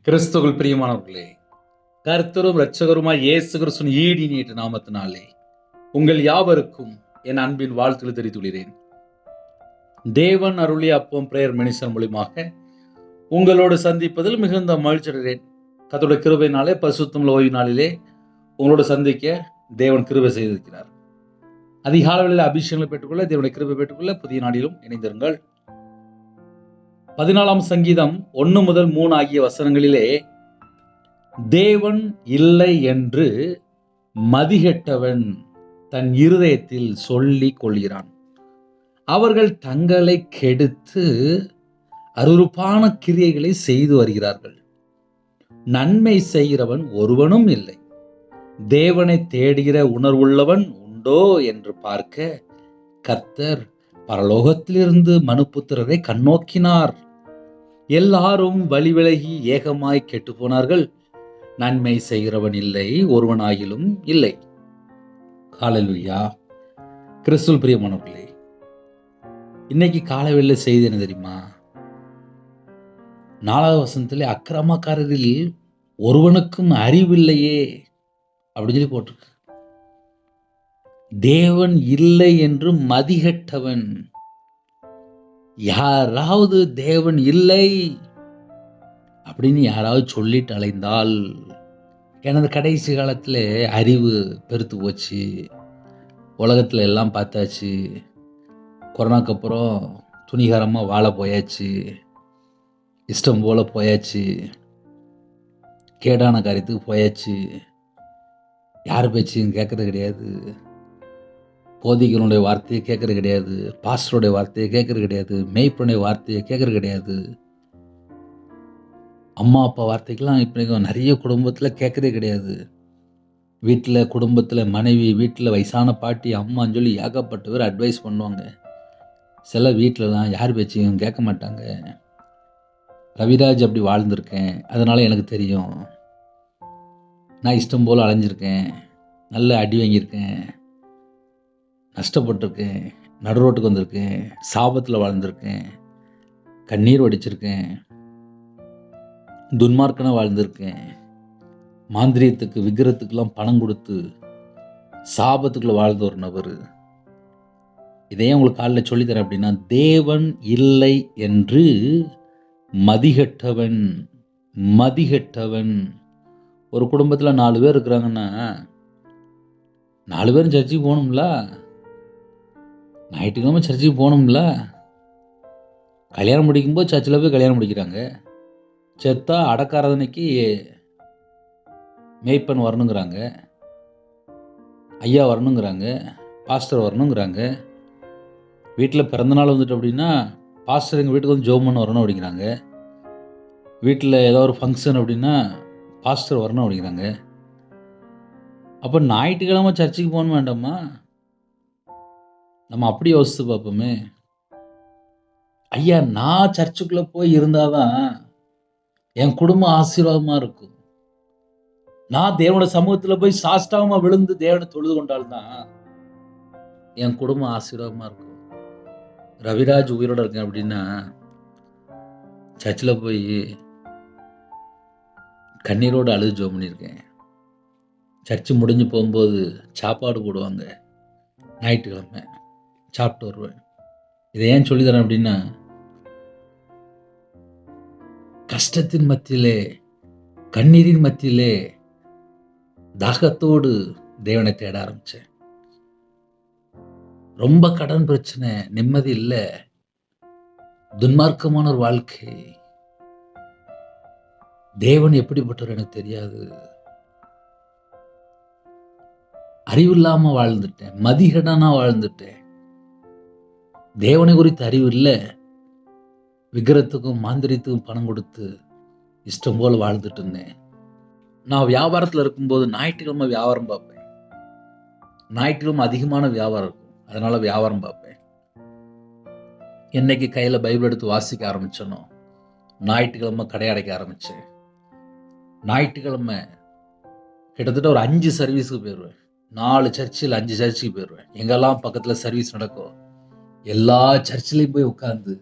கிறிஸ்துவுக்குள் பிரியமானவர்களே, கர்த்தரும் இரட்சகருமாய் இயேசு கிறிஸ்துவின் ஈடினியேற்ற நாமத்தினாலே உங்கள் யாவருக்கும் என் அன்பின் வாழ்த்துக்கள் தெரிவித்துள்ளேன். தேவன் அருளிய அப்பம் பிரேயர் மினிஸ்டர் மூலமாக உங்களோடு சந்திப்பதில் மிகுந்த மகிழ்ச்சி அடைகிறேன். கர்த்தருடைய கிருபையினாலே பரிசுத்தமுள்ள ஓய்வு நாளிலே உங்களோடு சந்திக்க தேவன் கிருபை செய்திருக்கிறார். அதிகாலையில் அபிஷேகங்களை பெற்றுக்கொள்ள, தேவனுடைய கிருபை பெற்றுக்கொள்ள புதிய நாளிலும் இணைந்திருங்கள். 14ஆம் சங்கீதம் 1 முதல் 3 ஆகிய வசனங்களிலே, தேவன் இல்லை என்று மதிகெட்டவன் தன் இருதயத்தில் சொல்லிக் கொள்கிறான். அவர்கள் தங்களை கெடுத்து அருவருப்பான கிரியைகளை செய்து வருகிறார்கள். நன்மை செய்கிறவன் ஒருவனும் இல்லை. தேவனை தேடுகிற உணர்வுள்ளவன் உண்டோ என்று பார்க்க கர்த்தர் பரலோகத்திலிருந்து மனுபுத்திரரை கண்ணோக்கினார். எல்லாரும் வழி விலகி ஏகமாய் கெட்டு போனார்கள். நன்மை செய்கிறவன் இல்லை, ஒருவனாகிலும் இல்லை. ஹல்லேலூயா. கிறிஸ்துவுக்குள் பிரியமானவர்களே, இன்னைக்கு காலைவெளியில செய்தி என்ன தெரியுமா? 4வது வசனத்திலே அக்கிரமக்காரரில் ஒருவனுக்கும் அறிவில்லையே அப்படின்னு சொல்லி போட்டிருக்கு. தேவன் இல்லை என்று மதிகெட்டவன். யாராவது தேவன் இல்லை அப்படின்னு யாராவது சொல்லிட்டு அலைந்தால், எனது கடைசி காலத்தில் அறிவு பெருத்து போச்சு, உலகத்தில் எல்லாம் பார்த்தாச்சு, கொரோனாக்கு அப்புறம் துணிகரமாக வாழ போயாச்சு, இஷ்டம் போல போயாச்சு, கேடான காரியத்துக்கு போயாச்சு, யார் பேச்சையும் கேட்கறது கிடையாது, போதிகளுடைய வார்த்தையை கேட்கறது கிடையாது, பாஸ்டருடைய வார்த்தையை கேட்கறது கிடையாது, மேய்ப்பனுடைய வார்த்தையை கேட்கறது கிடையாது, அம்மா அப்பா வார்த்தைக்கெல்லாம் இப்போ நிறைய குடும்பத்தில் கேட்கறதே கிடையாது. வீட்டில் குடும்பத்தில் மனைவி, வீட்டில் வயசான பாட்டி, அம்மான்னு சொல்லி ஏகப்பட்ட பேர் அட்வைஸ் பண்ணுவாங்க. சில வீட்டிலலாம் யார் பேச்சையும் கேட்க மாட்டாங்க. ரவிராஜ் அப்படி வாழ்ந்திருக்கேன், அதனால் எனக்கு தெரியும். நான் இஷ்டம் போல் அலைஞ்சிருக்கேன், நல்ல அடி வாங்கியிருக்கேன், நஷ்டப்பட்டிருக்கேன், நடு ரோட்டுக்கு வந்திருக்கேன், சாபத்தில் வாழ்ந்திருக்கேன், கண்ணீர் வடிச்சிருக்கேன், துன்மார்க்கனாக வாழ்ந்திருக்கேன், மாந்திரியத்துக்கு விக்கிரத்துக்கெல்லாம் பணம் கொடுத்து சாபத்துக்குள்ள வாழ்ந்த ஒரு நபர். இதையே உங்களுக்கு காலையில் சொல்லித்தரேன் அப்படின்னா, தேவன் இல்லை என்று மதிகெட்டவன். மதிகெட்டவன். ஒரு குடும்பத்தில் 4 பேர் இருக்கிறாங்கன்னா 4 பேரும் சர்ச்சுக்கு போகணும்ல, ஞாயிற்றுக்கிழமை சர்ச்சுக்கு போகணும்ல. கல்யாணம் முடிக்கும்போது சர்ச்சில் போய் கல்யாணம் முடிக்கிறாங்க. செத்தா அடக்காரதனைக்கு மேய்ப்பன் வரணுங்கிறாங்க, ஐயா வரணுங்கிறாங்க, பாஸ்டர் வரணுங்கிறாங்க. வீட்டில் பிறந்தநாள் வந்துட்டு அப்படின்னா பாஸ்டர் எங்கள் வீட்டுக்கு வந்து ஜோம் பண்ண வரணும் அப்படிங்கிறாங்க. வீட்டில் ஏதோ ஒரு ஃபங்க்ஷன் அப்படின்னா பாஸ்டர் வரணும் அப்படிங்கிறாங்க. அப்போ ஞாயிற்றுக்கிழமை சர்ச்சுக்கு போகணும் வேண்டாமா? நம்ம அப்படி யோசித்து பார்ப்போமே. ஐயா, நான் சர்ச்சுக்குள்ளே போய் இருந்தாதான் என் குடும்பம் ஆசீர்வாதமாக இருக்கும். நான் தேவனோட சமூகத்தில் போய் சாஷ்டாகமாக விழுந்து தேவனை தொழுது கொண்டால்தான் என் குடும்பம் ஆசீர்வாதமாக இருக்கும். ரவிராஜ் உயிரோட இருக்கேன் அப்படின்னா சர்ச்சில் போய் கண்ணீரோடு அழுது ஜோம் பண்ணியிருக்கேன். சர்ச்சு முடிஞ்சு போகும்போது சாப்பாடு போடுவாங்க, ஞாயிற்றுக்கிழமை சாப்பிட்டு வருவேன். இதை ஏன் சொல்லித்தரேன் அப்படின்னா, கஷ்டத்தின் மத்தியிலே, கண்ணீரின் மத்தியிலே தாகத்தோடு தேவனை தேட ஆரம்பித்தேன். ரொம்ப கடன் பிரச்சனை, நிம்மதி இல்லை, துன்மார்க்கமான ஒரு வாழ்க்கை. தேவன் எப்படிப்பட்டவர் எனக்கு தெரியாது. அறிவில்லாம வாழ்ந்துட்டேன், மதிகடனா வாழ்ந்துட்டேன். தேவனை குறித்த அறிவு இல்லை, விக்கிரத்துக்கும் மாந்திரியத்துக்கும் பணம் கொடுத்து இஷ்டம் போல வாழ்ந்துட்டு இருந்தேன். நான் வியாபாரத்தில் இருக்கும்போது ஞாயிற்றுக்கிழமை வியாபாரம் பார்ப்பேன். ஞாயிற்றுக்கிழமை அதிகமான வியாபாரம் இருக்கும், அதனால வியாபாரம் பார்ப்பேன். என்னைக்கு கையில் பைபிள் எடுத்து வாசிக்க ஆரம்பிச்சேனோ ஞாயிற்றுக்கிழமை கடை அடைக்க ஆரம்பித்தேன். ஞாயிற்றுக்கிழமை கிட்டத்தட்ட ஒரு 5 சர்வீஸுக்கு போயிடுவேன். 4 சர்ச்சில் 5 சர்ச்சுக்கு போயிடுவேன். எங்கெல்லாம் பக்கத்தில் சர்வீஸ் நடக்கும் எல்லா சர்ச்சிலையும் போய் உட்காந்து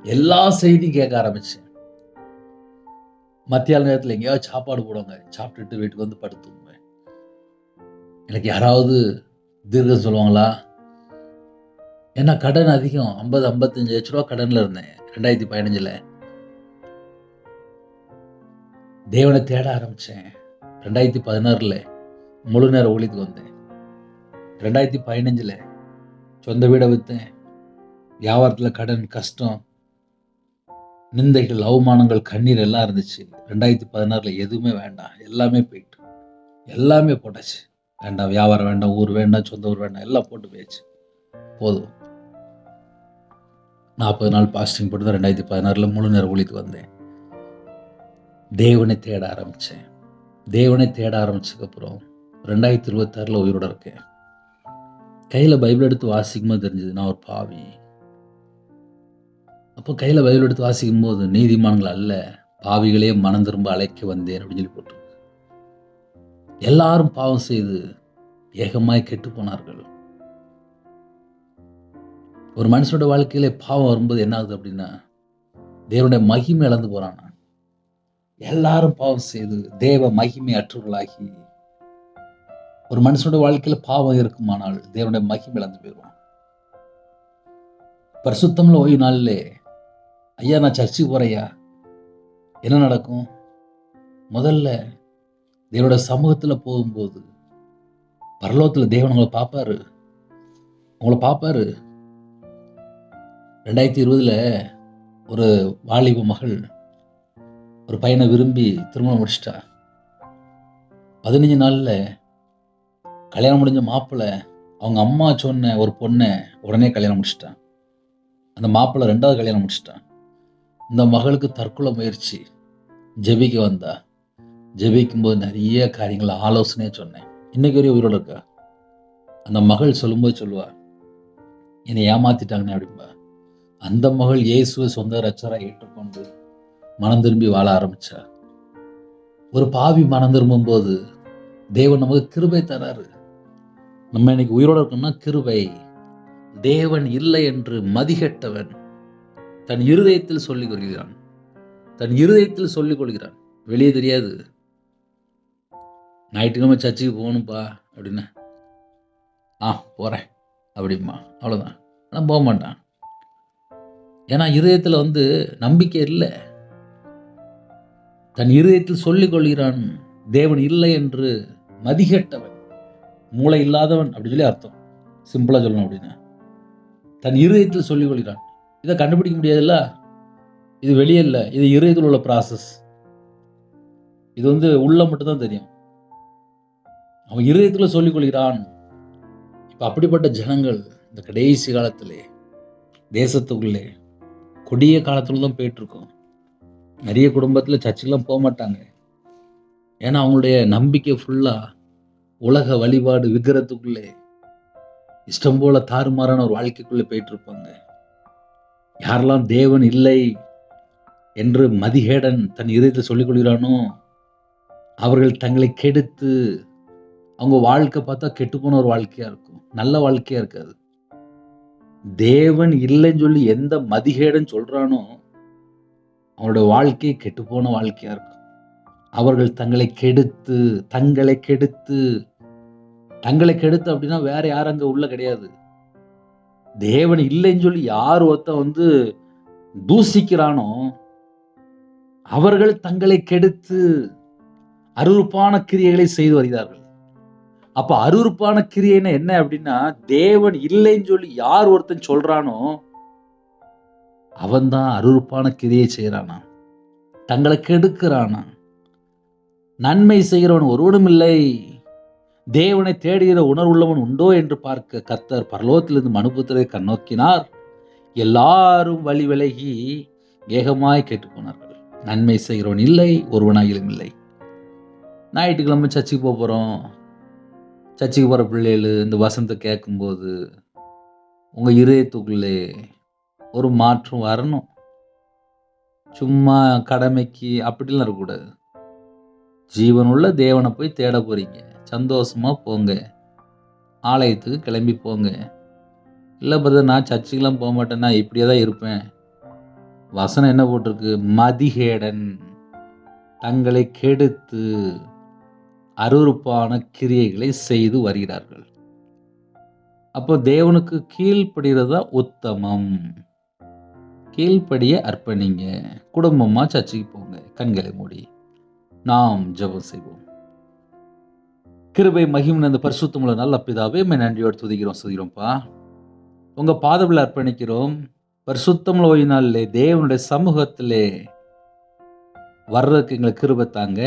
எல்லா செய்தியும் கேட்க ஆரம்பித்தேன். மத்தியான நேரத்தில் எங்கேயாவது சாப்பாடு போடுவாங்க, சாப்பிட்டுட்டு வீட்டுக்கு வந்து படுத்துவேன். எனக்கு யாராவது தீர்க்கம் சொல்லுவாங்களா? ஏன்னா கடன் அதிகம், 50-55 லட்ச ரூபா கடனில் இருந்தேன் 2015. தேவனை தேட ஆரம்பித்தேன். 2016 முழு நேர ஊழியத்துக்கு வந்தேன். 2015 சொந்த வீடை விற்றேன். வியாபாரத்தில் கடன், கஷ்டம், நிந்தைகள், அவமானங்கள், கண்ணீர் எல்லாம் இருந்துச்சு. 2016 எதுவுமே வேண்டாம், எல்லாமே போயிட்டு, எல்லாமே போட்டாச்சு. வேண்டாம், வியாபாரம் வேண்டாம், ஊர் வேண்டாம், சொந்த ஊர் வேண்டாம், எல்லாம் போட்டு போயாச்சு. போதும். 40 நாள் பாஸ்டிங் போட்டு தான் 2016 முழு நேர ஊழியத்துக்கு வந்தேன். தேவனை தேட ஆரம்பித்தேன். தேவனை தேட ஆரம்பிச்சதுக்கப்புறம் 2026 உயிரோட இருக்கேன். கையில் பைபிள் எடுத்து வாசிக்கும்போது தெரிஞ்சது நான் ஒரு பாவி. அப்போ கையில் பைபிள் எடுத்து வாசிக்கும் போது நீதிமான்கள் அல்ல பாவிகளே மனம் திரும்ப அழைக்க வந்தேன் அப்படின்னு சொல்லி போட்டு, எல்லாரும் பாவம் செய்து ஏகமாய் கெட்டு போனார்கள். ஒரு மனுஷனோட வாழ்க்கையில பாவம் வரும்போது என்ன ஆகுது அப்படின்னா, தேவனுடைய மகிமை இழந்து போறான். எல்லாரும் பாவம் செய்து தேவ மகிமை அற்றவர்களாகி, ஒரு மனுஷனோட வாழ்க்கையில பாவம் இருக்குமானால் தேவனுடைய மகிமை இழந்து போயிடுவான். பரிசுத்தம்ல ஓய்வு நாளிலே, ஐயா நான் சர்ச்சுக்கு போறையா, என்ன நடக்கும்? முதல்ல தேவனோட சமூகத்துல போகும்போது பரலோகத்துல தேவன் உங்களை பார்ப்பாரு. 2020 ஒரு வாலிப மகள் ஒரு பையனை விரும்பி திருமணம் முடிச்சிட்டா. 15 நாள்ல கல்யாணம் முடிஞ்ச மாப்பிள்ளை அவங்க அம்மா சொன்ன ஒரு பொண்ணை உடனே கல்யாணம் முடிச்சிட்டான். அந்த மாப்பிள்ளை 2வது கல்யாணம் முடிச்சிட்டான். இந்த மகளுக்கு தற்கொலை முயற்சி. ஜெபிக்க வந்தா. ஜெபிக்கும் போது நிறைய காரியங்களை ஆலோசனையே சொன்னேன். இன்னைக்கு வரையும் உயிரோட இருக்கா. அந்த மகள் சொல்லும்போது சொல்லுவா, என்னை ஏமாத்திட்டாங்கன்னு அப்படின்பா. அந்த மகள் இயேசுவை சொந்த ரட்சரா ஏற்றுக்கொண்டு மனம் திரும்பி வாழ ஆரம்பிச்சா. ஒரு பாவி மனம் திரும்பும் போது தேவன் நமக்கு கிருபை தராரு. நம்ம இன்னைக்கு உயிரோட இருக்கோம்னா கிருபை. தேவன் இல்லை என்று மதிகெட்டவன் தன் இருதயத்தில் சொல்லிக் கொள்கிறான். தன் இருதயத்தில் சொல்லிக் கொள்கிறான், வெளியே தெரியாது. ஞாயிற்றுக்கிழமை சர்ச்சுக்கு போகணும்ப்பா அப்படின்னா, போறேன் அப்படிமா, அவ்வளோதான். ஆனால் போக மாட்டான். ஏன்னா இருதயத்தில் நம்பிக்கை இல்லை. தன் இருதயத்தில் சொல்லிக் கொள்கிறான் தேவன் இல்லை என்று மதிகெட்டவன், மூளை இல்லாதவன் அப்படின்னு சொல்லி அர்த்தம். சிம்பிளா சொல்லணும் அப்படின்னா, தன் இருதயத்தில் சொல்லிக் கொள்கிறான். இதை கண்டுபிடிக்க முடியாதுல்ல. இது வெளியே இல்லை, இது இருதயத்தில் உள்ள ப்ராசஸ். இது உள்ள மட்டும்தான் தெரியும். அவன் இருதயத்துல சொல்லிக் கொள்கிறான். இப்ப அப்படிப்பட்ட ஜனங்கள் இந்த கடைசி காலத்திலே தேசத்துக்குள்ளே கொடிய காலத்துல தான் போயிட்டு இருக்கோம். நிறைய குடும்பத்துல சர்ச்சுக்கெல்லாம் போக மாட்டாங்க. ஏன்னா அவங்களுடைய நம்பிக்கை ஃபுல்லா உலக வழிபாடு, விக்கிரத்துக்குள்ளே இஷ்டம் போல தாறுமாறான ஒரு வாழ்க்கைக்குள்ளே போயிட்டு இருப்பாங்க. யாரெல்லாம் தேவன் இல்லை என்று மதிகேடன் தன் இதயத்தை சொல்லிக் கொள்கிறானோ அவர்கள் தங்களை கெடுத்து, அவங்க வாழ்க்கை பார்த்தா கெட்டுப்போன ஒரு வாழ்க்கையா இருக்கும், நல்ல வாழ்க்கையா இருக்காது. தேவன் இல்லைன்னு சொல்லி எந்த மதிகேடன் சொல்றானோ அவனோட வாழ்க்கை கெட்டுப்போன வாழ்க்கையா இருக்கும். அவர்கள் தங்களை கெடுத்து அப்படின்னா வேற யாரும் அங்க உள்ள கிடையாது. தேவன் இல்லைன்னு சொல்லி யார் ஒருத்த தூசிக்கிறானோ அவர்கள் தங்களை கெடுத்து அருவருப்பான கிரியைகளை செய்து வருகிறார்கள். அப்ப அருவருப்பான கிரியைன்னா என்ன அப்படின்னா, தேவன் இல்லைன்னு சொல்லி யார் ஒருத்தன் சொல்றானோ அவன் தான் அருவருப்பான கிரியை செய்யறானா, தங்களை கெடுக்கிறானா. நன்மை செய்கிறவன் ஒருவனும் இல்லை, தேவனை தேடுகிற உணர்வுள்ளவன் உண்டோ என்று பார்க்க கர்த்தர் பரலோகத்திலிருந்து மனுபுத்திரரை கண்ணோக்கினார். எல்லாரும் வழி விலகி ஏகமாய் கேட்டுப் போனார்கள். நன்மை செய்கிறவன் இல்லை, ஒருவனாகிலும் இல்லை. ஞாயிற்றுக்கிழமை சர்ச்சுக்கு போகிறோம். சர்ச்சுக்கு போகிற பிள்ளைகள் இந்த வசனத்தை கேட்கும்போது உங்கள் இதயத்துக்குள்ளே ஒரு மாற்றம் வரணும். சும்மா கடமைக்கு அப்படிலாம் இருக்கக்கூடாது. ஜீவனுள்ள தேவனை போய் தேட போறீங்க, சந்தோஷமா போங்க, ஆலயத்துக்கு கிளம்பி போங்க. இல்லை பிரதர் நான் சர்ச்சுக்கெல்லாம் போக மாட்டேன், நான் இப்படியே தான் இருப்பேன். வசனம் என்ன போட்டிருக்கு? மதிகேடன் தங்களை கெடுத்து அருவருப்பான கிரியைகளை செய்து வருகிறார்கள். அப்போ தேவனுக்கு கீழ்ப்படுகிறதா உத்தமம். கீழ்ப்படிய அர்ப்பணிங்க. குடும்பமா சர்ச்சுக்கு போங்க. கண்களை மூடி நாம் ஜெபம் செய்வோம். கிருபை மகிமை அந்த பரிசுத்தமுள்ள நல்ல பிதாவே, நன்றியோடு துதிக்கிறோம் சொல்கிறோம்ப்பா. உங்க பாதத்தில் அர்ப்பணிக்கிறோம். பரிசுத்தமுள்ள ஓய்வு நாளிலே தேவனுடைய சமூகத்திலே வர்றதுக்கு எங்களுக்கு கிருபை தாங்க.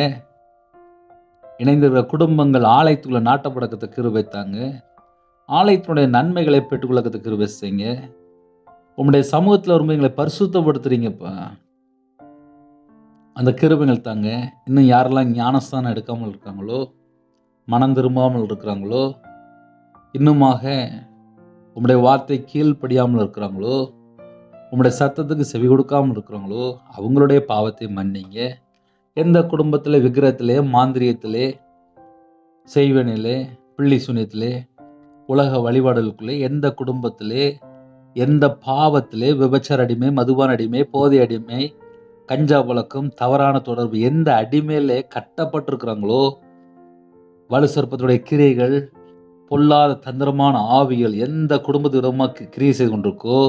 இணைந்திருக்கிற குடும்பங்கள் ஆலயத்துக்குள்ள நாட்டப்படக்கத்தை கிருபை தாங்க. ஆலயத்தினுடைய நன்மைகளை பெற்றுக்கொள்ளக்கத்தை கிருபை செய்யுங்க. உங்களுடைய சமூகத்தில் வரும்போது எங்களை பரிசுத்தப்படுத்துறீங்கப்பா. அந்த கிருபைகள் தாங்க. இன்னும் யாரெல்லாம் ஞானஸ்தானம் எடுக்காமல் இருக்காங்களோ, மனம் திரும்பாமல் இருக்கிறாங்களோ, இன்னுமாக உங்களுடைய வார்த்தை கீழ்ப்படியாமல் இருக்கிறாங்களோ, உங்களுடைய சத்தத்துக்கு செவி கொடுக்காமல் இருக்கிறாங்களோ, அவங்களுடைய பாவத்தை மன்னிங்க. எந்த குடும்பத்தில் விக்கிரகத்திலே, மாந்திரியத்திலே, செய்வனிலே, பிள்ளி சுனியத்திலே, உலக வழிபாடுகளுக்குள்ளே, எந்த குடும்பத்திலே, எந்த பாவத்திலே, விபச்சார அடிமை, மதுபான அடிமை, போதை அடிமை, கஞ்சா பழக்கம், தவறான தொடர்பு, எந்த அடிமையிலே கட்டப்பட்டிருக்கிறாங்களோ, வலு சர்ப்பத்துடைய கிரியைகள், பொல்லாத தந்திரமான ஆவிகள் எந்த குடும்பத்து விதமாக கிரியை செய்து கொண்டிருக்கோ,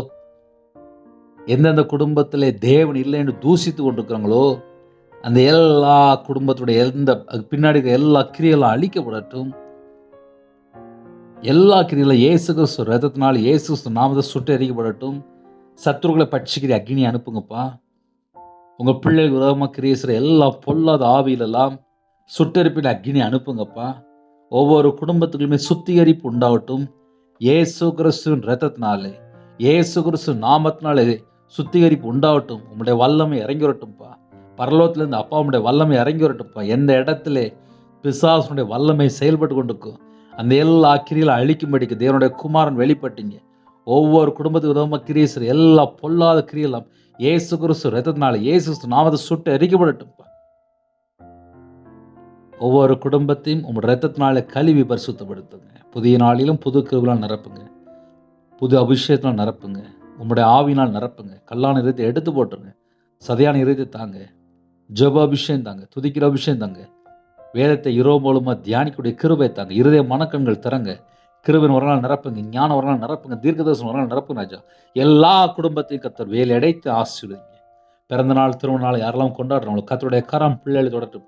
எந்தெந்த குடும்பத்திலே தேவன் இல்லை என்று தூசித்து கொண்டிருக்கிறாங்களோ, அந்த எல்லா குடும்பத்துடைய எந்த பின்னாடி எல்லா கிரியைகளும் அழிக்கப்படட்டும். எல்லா கிரியிலும் இயேசு கிறிஸ்து ரத்தத்தினால் இயேசு கிறிஸ்து நாமத்தை சுட்டு எரிக்கப்படட்டும். சத்துருக்களை பட்சிக்கிற அக்னி அனுப்புங்கப்பா. உங்க பிள்ளைகளுக்கு விரோதமாக கிரியை செய்கிற எல்லா பொல்லாத ஆவியிலெல்லாம் சுட்டெரிப்பின் அக்னி அனுப்புங்கப்பா. ஒவ்வொரு குடும்பத்துக்குமே சுத்திகரிப்பு உண்டாகட்டும். இயேசு கிறிஸ்துவின் ரத்தத்தினாலே, இயேசு கிறிஸ்து நாமத்தினாலே சுத்திகரிப்பு உண்டாகட்டும். உங்களுடைய வல்லமை இறங்கி வரட்டும்ப்பா. பரலோகத்திலிருந்து அப்பா உங்களுடைய வல்லமை இறங்கி வரட்டும்ப்பா. எந்த இடத்துல பிசாசுனுடைய வல்லமை செயல்பட்டு கொண்டிருக்கும் அந்த எல்லா கிரியிலும் அழிக்கும்படிக்கு தேவனுடைய குமாரன் வெளிப்பட்டீங்க. ஒவ்வொரு குடும்பத்துக்கு விதமாக கிரியை செய்கிற எல்லா பொல்லாத கிரியெல்லாம் இயேசு கிறிஸ்து ரத்தத்தினால இயேசு கிறிஸ்து நாமத்தை சுட்டு எரிக்கப்படட்டும்ப்பா. ஒவ்வொரு குடும்பத்தையும் உங்களுடைய ரத்தத்தினால கழுவி பரிசுத்தப்படுத்துங்க. புதிய நாளிலும் புது கிருபையால் நிரப்புங்க. புது அபிஷேகத்தினால் நிரப்புங்க. உங்களுடைய ஆவினால் நிரப்புங்க. கல்லான இருதயத்தை எடுத்து போட்டுருங்க. சதையான இருதயத்தை தாங்க. ஜெப அபிஷேகம் தாங்க. துதிக்கிற அபிஷேகம் தாங்க. வேதத்தை இரவு மூலமாக தியானிக்கக்கூடிய கிருபை தாங்க. இருதய மனக்கண்கள் திறங்க. கிருபையின் ஒரு நாள் நிரப்புங்க. ஞான ஒரு நாள் நிரப்புங்க. தீர்க்கதரிசனம் ஒரு நாள் நிரப்புங்க ராஜா. எல்லா குடும்பத்தையும் கர்த்தர் வேலை அடைத்து ஆசீர்வதிங்க. பிறந்த நாள், திருமண நாள் யாரெல்லாம் கொண்டாடுறாங்களோ கர்த்தருடைய கரம் பிள்ளைகளை தொடர்ட்டு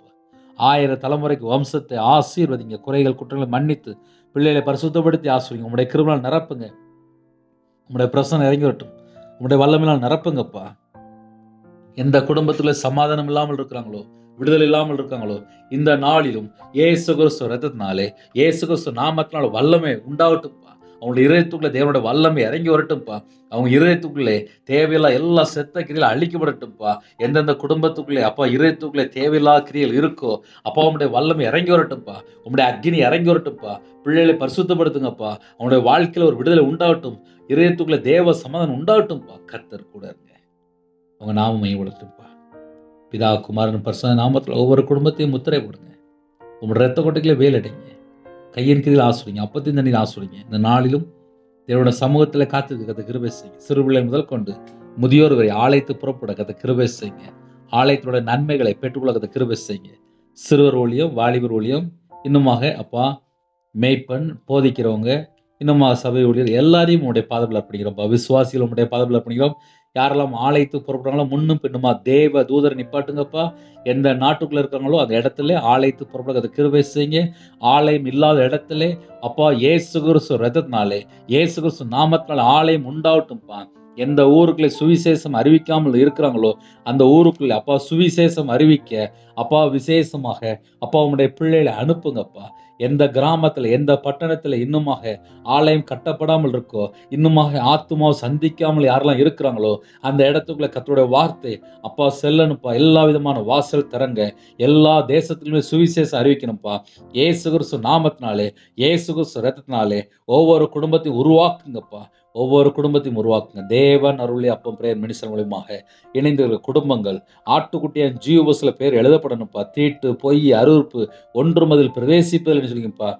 1000 தலைமுறைக்கு வம்சத்தை ஆசீர்வதிங்க. குறைகள் குற்றங்களை மன்னித்து பிள்ளைகளை பரிசுத்தப்படுத்தி ஆசீர்வதிங்க. உங்களுடைய கிருபையால் நிரப்புங்க. உங்களுடைய பிரசன்னம் இறங்கி வரட்டும். உங்களுடைய வல்லமையால் நிரப்புங்கப்பா. எந்த குடும்பத்தில் சமாதானம் இல்லாமல் இருக்கிறாங்களோ, விடுதலை இல்லாமல் இருக்காங்களோ, இந்த நாளிலும் இயேசு கிறிஸ்து ரத்தத்தினாலே, இயேசு கிறிஸ்து நாமத்தினால வல்லமை உண்டாகட்டும்ப்பா. அவங்களுடைய இதயத்துக்குள்ளே தேவனுடைய வல்லமை இறங்கி வரட்டும்ப்பா. அவங்க இதயத்துக்குள்ளே தேவையில்லா எல்லா செத்த கிரியில் அழிக்கப்படட்டும்ப்பா. எந்தெந்த குடும்பத்துக்குள்ளே அப்பா இதயத்துக்குள்ளே தேவையில்லா கிரியல் இருக்கோ அப்பா உங்களுடைய வல்லமை இறங்கி வரட்டும்ப்பா. உங்களுடைய அக்னி இறங்கி வரட்டும்ப்பா. பிள்ளைகளை பரிசுத்தப்படுத்துங்கப்பா. அவங்களுடைய வாழ்க்கையில் ஒரு விடுதலை உண்டாகட்டும். இதயத்துக்குள்ளே தேவ சமாதானம் உண்டாகட்டும்ப்பா. கர்த்தர் கூட இருங்க. அவங்க நாமம் மையப்படுத்தும்ப்பா. பிதா குமாரன் பரிசுத்த நாமத்தில் ஒவ்வொரு குடும்பத்தையும் முத்திரை போடுங்க. உங்களோட ரத்த கொட்டைகளை வேலடைங்க. கையின் கீழில் ஆசுறீங்க. அப்பத்தின் தண்ணியில் ஆசுறீங்க. இந்த நாளிலும் தேவனுடைய சமூகத்தில் காத்து கதை கிருபை செய்யுங்க. சிறுபிள்ளை முதல் கொண்டு முதியோர் வரை ஆலயத்து புறப்பட கதை கிருபை செய்யுங்க. ஆலயத்தினுடைய நன்மைகளை பெற்றுக்கொள்ள கதை கிருபை செய்யுங்க. சிறுவர் ஊழியம், வாலிபர் ஊழியம், இன்னுமாக அப்பா மேய்ப்பன் போதிக்கிறவங்க, இன்னுமாக சபை ஊழியர் எல்லாரையும் உங்களுடைய பாதத்தில் அர்ப்பணிக்கிறோம்ப்பா. விசுவாசிகள் உங்களுடைய பாதத்தில் அர்ப்பணிக்கிறோம். யாரெல்லாம் ஆலயத்து புறப்படுறாங்களோ முன்னும் பின்னுமா தேவ தூதரை நிப்பாட்டுங்கப்பா. எந்த நாட்டுக்குள்ள இருக்காங்களோ அந்த இடத்துல ஆலயத்து புறப்பட அதை கிருபை செய்யுங்க. ஆலயம் இல்லாத இடத்துல அப்பா இயேசு கிறிஸ்து ரத்தத்தினாலே, இயேசு கிறிஸ்து நாமத்தினால ஆலயம் உண்டாகட்டும்ப்பா. எந்த ஊருக்குள்ளே சுவிசேஷம் அறிவிக்காமல் இருக்கிறாங்களோ அந்த ஊருக்குள்ளே அப்பா சுவிசேஷம் அறிவிக்க அப்பா விசேஷமாக அப்பா உங்களுடைய பிள்ளைகளை அனுப்புங்கப்பா. எந்த கிராமத்தில் எந்த பட்டணத்தில் இன்னுமாக ஆலயம் கட்டப்படாமல் இருக்கோ, இன்னுமாக ஆத்துமாவை சந்திக்காமல் யாரெல்லாம் இருக்கிறாங்களோ அந்த இடத்துக்குள்ள கர்த்தருடைய வார்த்தை அப்பா செல்லணும்ப்பா. எல்லா விதமான வாசல் திறங்க. எல்லா தேசத்திலுமே சுவிசேஷம் அறிவிக்கணும்ப்பா. இயேசு கிறிஸ்து நாமத்தினாலே, இயேசு கிறிஸ்து ரத்தத்தினாலே ஒவ்வொரு குடும்பத்தையும் உருவாக்குங்கப்பா. ஒவ்வொரு குடும்பத்தையும் உருவாக்குங்க. தேவன் அருளி அப்பம் பிரேயர் மினிஸ்டர் மூலமாக இணைந்திருக்கிற குடும்பங்கள் ஆட்டுக்குட்டியான் ஜீவபஸ்ல பேர் எழுதப்படணும்ப்பா. தீட்டு, பொய், அருவருப்பு ஒன்றும் அதில் பிரவேசிப்பதில்லைன்னு சொல்லிங்கப்பா.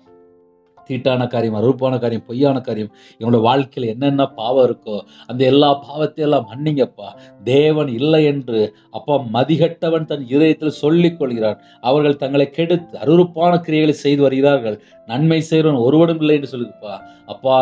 தீட்டான காரியம், அருப்பான காரியம், பொய்யான காரியம், இவங்களோட வாழ்க்கையில் என்னென்ன பாவம் இருக்கோ அந்த எல்லா பாவத்தையெல்லாம் மன்னிங்கப்பா. தேவன் இல்லை என்று அப்பா மதிகட்டவன் தன் இதயத்தில் சொல்லிக் கொள்கிறான். அவர்கள் தங்களை கெடுத்து அருவருப்பான கிரியைகளை செய்து வருகிறார்கள். நன்மை செய்கிறவன் ஒருவனும் இல்லை என்று சொல்லுதுப்பா. அப்பா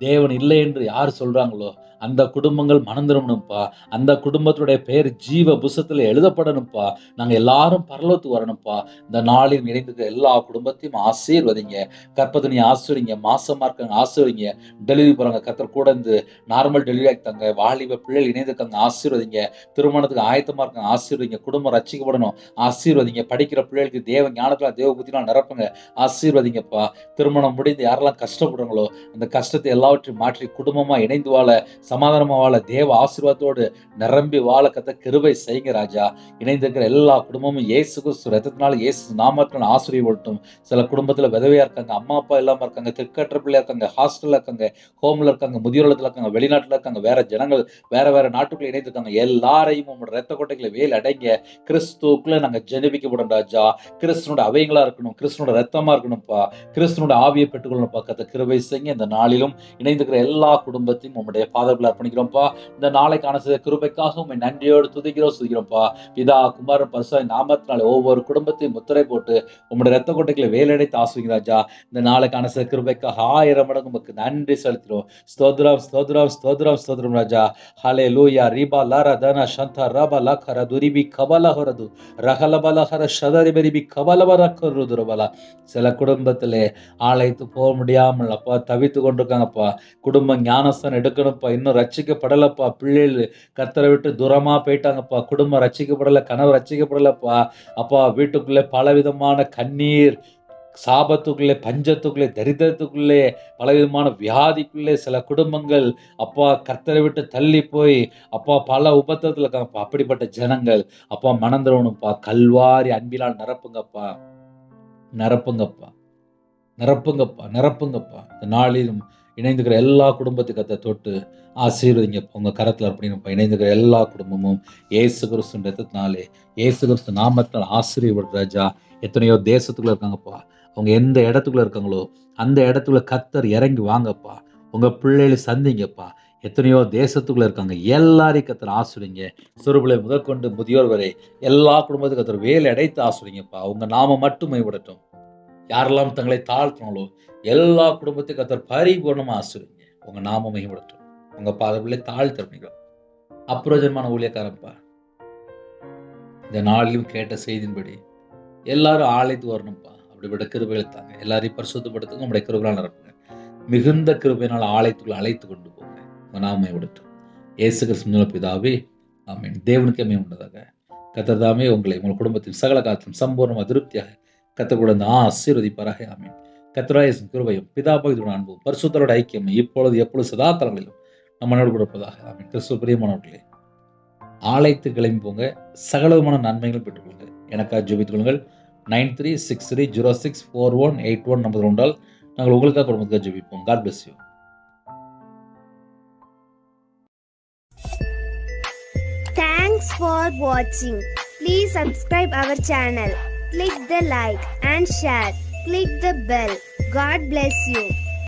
தேவன் இல்லை என்று யார் சொல்றாங்களோ அந்த குடும்பங்கள் மனம் திரும்பணும்ப்பா. அந்த குடும்பத்துடைய பெயர் ஜீவ புஸ்தகத்தில் எழுதப்படணும்ப்பா. நாங்கள் எல்லாரும் பரலோகத்துக்கு வரணும்ப்பா. இந்த நாளில் இணைந்திருக்கிற எல்லா குடும்பத்தையும் ஆசீர்வதிங்க. கர்ப்பத்தினி ஆசீர்வதிங்க, மாசமா இருக்காங்க ஆசீர்வதிங்க, டெலிவரி போறாங்க கர்த்தர் கூட இருந்து நார்மல் டெலிவரி ஆகிட்டாங்க, வாலிப பிள்ளைகள் இணைந்திருக்காங்க ஆசீர்வதிங்க, திருமணத்துக்கு ஆயத்தமா இருக்காங்க ஆசீர்வதிங்க, குடும்பம் ரட்சிக்கப்படணும் ஆசீர்வதிங்க, படிக்கிற பிள்ளைகளுக்கு தேவ ஞானத்தில் தேவ புத்தினால் நிரப்புங்க ஆசீர்வதிங்கப்பா. திருமணம் முடிந்து யாரெல்லாம் கஷ்டப்படுறாங்களோ அந்த கஷ்டத்தை எல்லாவற்றையும் மாற்றி குடும்பமா இணைந்து வாழ, சமாதானமா வாழ, தேவ ஆசீர்வாதத்தோடு நிரம்பி வாழ கத்த கிருபை செய்யுங்க ராஜா. இணைந்திருக்கிற எல்லா குடும்பமும் இயேசு கிறிஸ்து ரத்தத்தினால இயேசு நாமத்தினால ஆசீர்வதிக்கட்டும். சில குடும்பத்துல விதவையா இருக்காங்க, அம்மா அப்பா இல்லாம இருக்காங்க, திக்கற்ற பிள்ளையா இருக்காங்க, ஹாஸ்டல்ல இருக்காங்க, ஹோம்ல இருக்காங்க, முதியோரத்துல இருக்காங்க, வெளிநாட்டுல இருக்காங்க, வேற ஜனங்கள் வேற நாட்டுக்குள்ள இணைந்திருக்காங்க. எல்லாரையும் உங்களோட ரத்த கோட்டைகளை வேல் அடைங்க. கிறிஸ்துக்குள்ள நாங்க ஜெனிபிக்கப்படும் ராஜா. கிறிஸ்துனோட அவைகளா இருக்கணும், கிறிஸ்துனோட ரத்தமா இருக்கணும்ப்பா, கிறிஸ்துனோட ஆவியை பெற்றுக்கொள்ளணும்ப்பா. கத்த கிருபை செய்யுங்க. இந்த நாளிலும் இணைந்திருக்கிற எல்லா குடும்பத்தையும் உங்களுடைய பாதத்தில் அர்ப்பணிக்கிறோம்ப்பா. இந்த நாளைக்கான சில கிருபைக்காக உண்மை நன்றியோடு துதிக்கிறோம்ப்பா. பிதா குமாரன் பரிசுத்த நாமத்தினாலே ஒவ்வொரு குடும்பத்தையும் முத்திரை போட்டு உங்களுடைய ரத்த கோட்டைகளை வேலடைத்து ஆசீர்வதிங்க ராஜா. இந்த நாளைக்கான சில கிருபைக்காக 1000 மடங்கு உங்களுக்கு நன்றி செலுத்துகிறோம். ஸ்தோத்திரம் ஸ்தோத்திரம் ஸ்தோத்திரம் ஸ்தோத்திரம் ராஜா. ஹல்லேலூயா. ரிபா லாரா தன சந்தா ரபா லகர துரிபி கபல ஹரது ரகலபல ஹர ஷதரி பெரிபி கபலவர கருதுரபல. சில குடும்பத்திலே ஆலயத்து போக முடியாமல் அப்பா தவித்து கொண்டிருக்காங்கப்பா. குடும்ப ஞானஸ்தானம் எடுக்கணும்ப்பா, இன்னும் ரட்சிக்கப்படலப்பா. பிள்ளைகள் கர்த்தரை விட்டு தூரமா போயிட்டாங்கப்பா. குடும்பம் ரட்சிக்கப்படலை, கனவு ரட்சிக்கப்படலப்பா. அப்பா வீட்டுக்குள்ளே பலவிதமான கண்ணீர், சாபத்துக்குள்ளே, பஞ்சத்துக்குள்ளே, தரித்திரத்துக்குள்ளே, பலவிதமான வியாதிக்குள்ளே சில குடும்பங்கள் அப்பா கர்த்தரை விட்டு தள்ளி போய் அப்பா பல உபத்திரத்தில் இருக்காங்கப்பா. அப்படிப்பட்ட ஜனங்கள் அப்பா மனந்திரவனும்ப்பா. கல்வாரி அன்பினால் நிரப்புங்கப்பா, நிரப்புங்கப்பா, நிரப்புங்கப்பா, நிரப்புங்கப்பா. இந்த நாளிலும் இணைந்துக்கிற எல்லா குடும்பத்தை கத்த தொட்டு ஆசீர்வதிங்கப்பா. உங்கள் கரத்தில் அர்ப்பணிங்கப்பா. இணைந்துக்கிற எல்லா குடும்பமும் இயேசு கிறிஸ்து ரத்தத்தினாலே, இயேசு கிறிஸ்து நாமத்தினால் ஆசீர்வதிக்கப்படும் ராஜா. எத்தனையோ தேசத்துக்குள்ள இருக்காங்கப்பா. அவங்க எந்த இடத்துக்குள்ள இருக்காங்களோ அந்த இடத்துக்குள்ள கர்த்தர் இறங்கி வாங்கப்பா. உங்கள் பிள்ளைகளை சந்திங்கப்பா. எத்தனையோ தேசத்துக்குள்ள இருக்காங்க, எல்லாரையும் கர்த்தர் ஆசீர்வதிங்க. சிறுபிள்ளை முதற்கொண்டு முதியோர் வரை எல்லா குடும்பத்துக்கும் கர்த்தர் வேலை அடைத்து ஆசீர்வதிங்கப்பா. உங்கள் நாமம் மட்டும் மேம்படட்டும். யாரெல்லாம் தங்களை தாழ்த்தினாங்களோ எல்லா குடும்பத்தையும் கர்த்தர் பரிபூர்ணமா ஆசீர்வதிங்க. உங்க நாமம் மேம்படட்டும். உங்க பாதங்களை தாழ்த்திருப்பீங்க. அப்பிரயோஜனமான ஊழியக்காரப்பா, இந்த நாளிலும் கேட்ட செய்தியின்படி எல்லாரும் ஆலயத்துக்கு வரணும்ப்பா. அப்படிப்பட்ட கிருபைகளை தாங்க. எல்லாரையும் பரிசுத்தப்படுத்துங்க. உங்களுடைய கிருபையால் நிரப்புங்க. மிகுந்த கிருபையினால் ஆலயத்துக்குள்ள அழைத்து கொண்டு போங்க. உங்க நாமம் மேம்படட்டும். இயேசு கிறிஸ்து பிதாவே ஆமென். தேவனுக்கே மேம்பட்டதாக கர்த்தர் தாமே உங்களை உங்கள் குடும்பத்தின் சகல காலத்திலும் சம்பூர்ணமாக திருப்தியாக கர்த்தர் கூட ஆசீர்வதிப்பாராக. ஆமென். கர்த்தராகிய கிருபையும் பிதாபகத்தோட அன்பும் பரிசுத்தரோட ஐக்கியமும் இப்பொழுது எப்பொழுது சதா காலங்களிலும் நம்மளோடு கொடுப்பதாக. ஆமென். கிறிஸ்துவ பிரியமானவர்களே, ஆலயத்து கிளம்பி போங்க. சகலவிதமான நன்மைகளும் பெற்றுக்கொள்ளுங்க. எனக்காக ஜெபித்துக் கொள்ளுங்கள். 9363064181 நம்பர் உண்டால் நாங்கள் உங்களுக்காக குடும்பத்துக்காக ஜெபிப்போம். God bless you. Thanks for watching. Please subscribe our channel. Click the like and share. Click the bell. God bless you.